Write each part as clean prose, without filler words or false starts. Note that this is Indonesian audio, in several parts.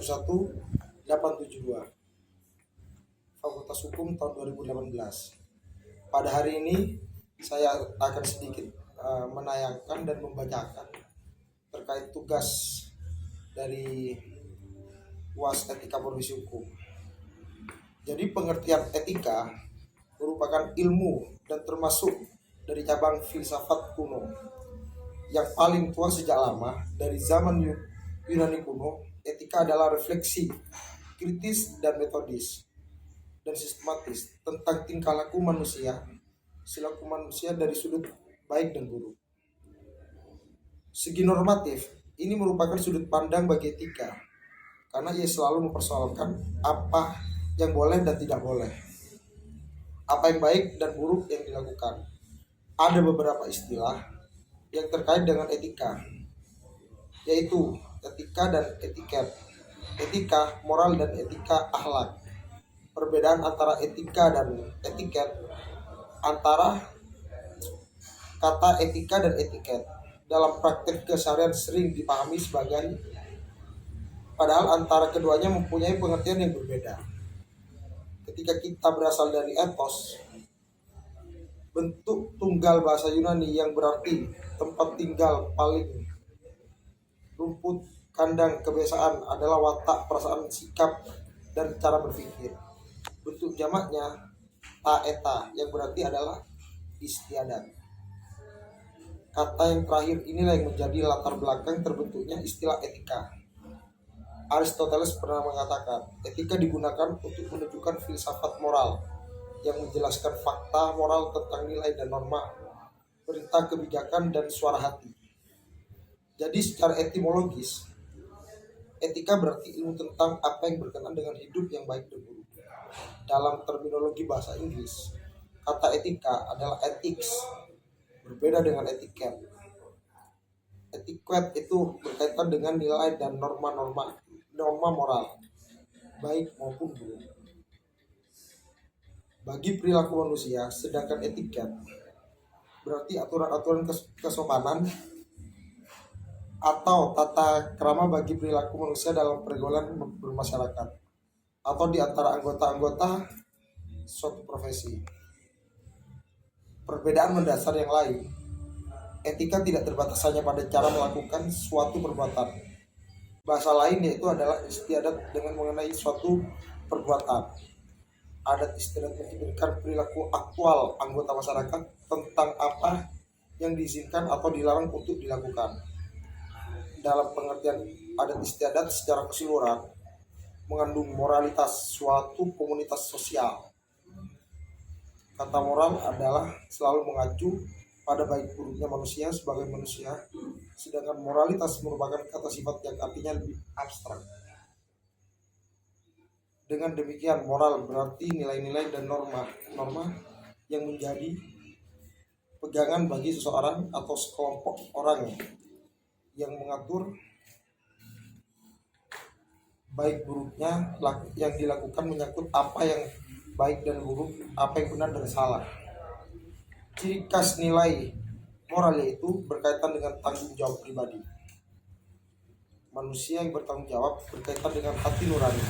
872 Fakultas Hukum tahun 2018. Pada hari ini saya akan sedikit menayangkan dan membacakan terkait tugas dari UAS Etika Profesi Hukum. Jadi pengertian etika merupakan ilmu dan termasuk dari cabang filsafat kuno yang paling tua sejak lama. Dari zaman Yunani kuno, etika adalah refleksi kritis dan metodis dan sistematis tentang tingkah laku manusia selaku manusia dari sudut baik dan buruk. Segi normatif, ini merupakan sudut pandang bagi etika karena ia selalu mempersoalkan apa yang boleh dan tidak boleh, apa yang baik dan buruk yang dilakukan. Ada beberapa istilah yang terkait dengan etika, yaitu etika dan etiket, etika moral dan etika akhlak. Perbedaan antara etika dan etiket antara kata etika dan etiket dalam praktek keseharian sering dipahami sebagai, padahal antara keduanya mempunyai pengertian yang berbeda. Ketika kita berasal dari etos, bentuk tunggal bahasa Yunani yang berarti tempat tinggal paling, rumput, kandang, kebiasaan adalah watak, perasaan, sikap, dan cara berpikir. Bentuk jamaknya taeta yang berarti adalah istiadat. Kata yang terakhir inilah yang menjadi latar belakang terbentuknya istilah etika. Aristoteles pernah mengatakan, etika digunakan untuk menunjukkan filsafat moral yang menjelaskan fakta moral tentang nilai dan norma, perintah, kebijakan, dan suara hati. Jadi secara etimologis, etika berarti ilmu tentang apa yang berkenaan dengan hidup yang baik dan buruk. Dalam terminologi bahasa Inggris, kata etika adalah ethics, berbeda dengan etiket. Etiquette itu berkaitan dengan nilai dan norma moral, baik maupun buruk, bagi perilaku manusia. Sedangkan etiket berarti aturan-aturan kesopanan atau tata krama bagi perilaku manusia dalam pergaulan bermasyarakat atau di antara anggota-anggota suatu profesi. Perbedaan mendasar yang lain, etika tidak terbatas hanya pada cara melakukan suatu perbuatan. Bahasa lain yaitu adalah istiadat dengan mengenai suatu perbuatan. Adat istiadat mencerminkan perilaku aktual anggota masyarakat tentang apa yang diizinkan atau dilarang untuk dilakukan. Dalam pengertian adat istiadat secara keseluruhan mengandung moralitas suatu komunitas sosial. Kata moral adalah selalu mengacu pada baik buruknya manusia sebagai manusia, sedangkan moralitas merupakan kata sifat yang artinya lebih abstrak. Dengan demikian, moral berarti nilai-nilai dan norma yang menjadi pegangan bagi seseorang atau sekelompok orang yang mengatur baik buruknya yang dilakukan, menyangkut apa yang baik dan buruk, apa yang benar dan salah. Ciri khas nilai moral yaitu berkaitan dengan tanggung jawab pribadi. Manusia yang bertanggung jawab berkaitan dengan hati nurani,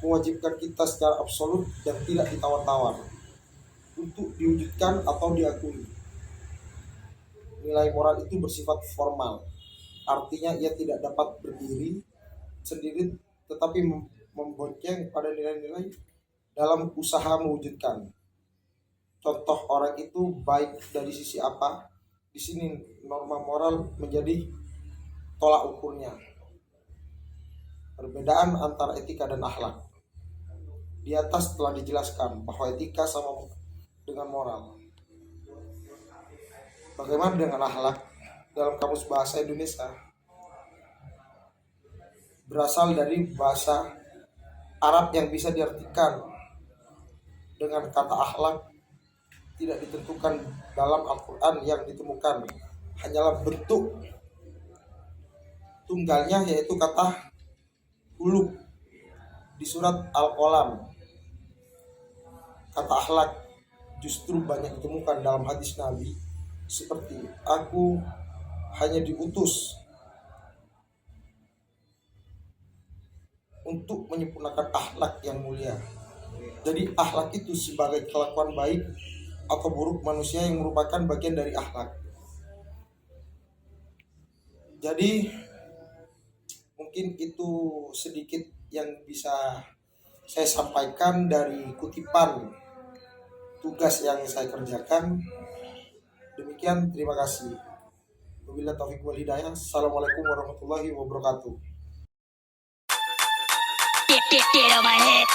mewajibkan kita secara absolut dan tidak ditawar-tawar untuk diwujudkan atau diakui. Nilai moral itu bersifat formal, artinya ia tidak dapat berdiri sendiri tetapi membonceng pada nilai-nilai dalam usaha mewujudkan. Contoh orang itu baik dari sisi apa? Di sini norma moral menjadi tolak ukurnya. Perbedaan antara etika dan akhlak. Di atas telah dijelaskan bahwa etika sama dengan moral. Bagaimana dengan akhlak? Dalam Kamus Bahasa Indonesia, berasal dari bahasa Arab yang bisa diartikan dengan kata akhlak, tidak ditentukan dalam Al-Quran. Yang ditemukan hanyalah bentuk tunggalnya, yaitu kata huluk di surat Al-Qalam. Kata akhlak justru banyak ditemukan dalam hadis Nabi, seperti aku hanya diutus untuk menyempurnakan akhlak yang mulia. Jadi akhlak itu sebagai kelakuan baik atau buruk manusia yang merupakan bagian dari akhlak. Jadi mungkin itu sedikit yang bisa saya sampaikan dari kutipan tugas yang saya kerjakan. Demikian, terima kasih. Wabillahi taufiq wal hidayah. Assalamualaikum warahmatullahi wabarakatuh. Get on my head.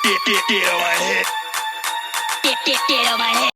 Get on my head. Get on my head.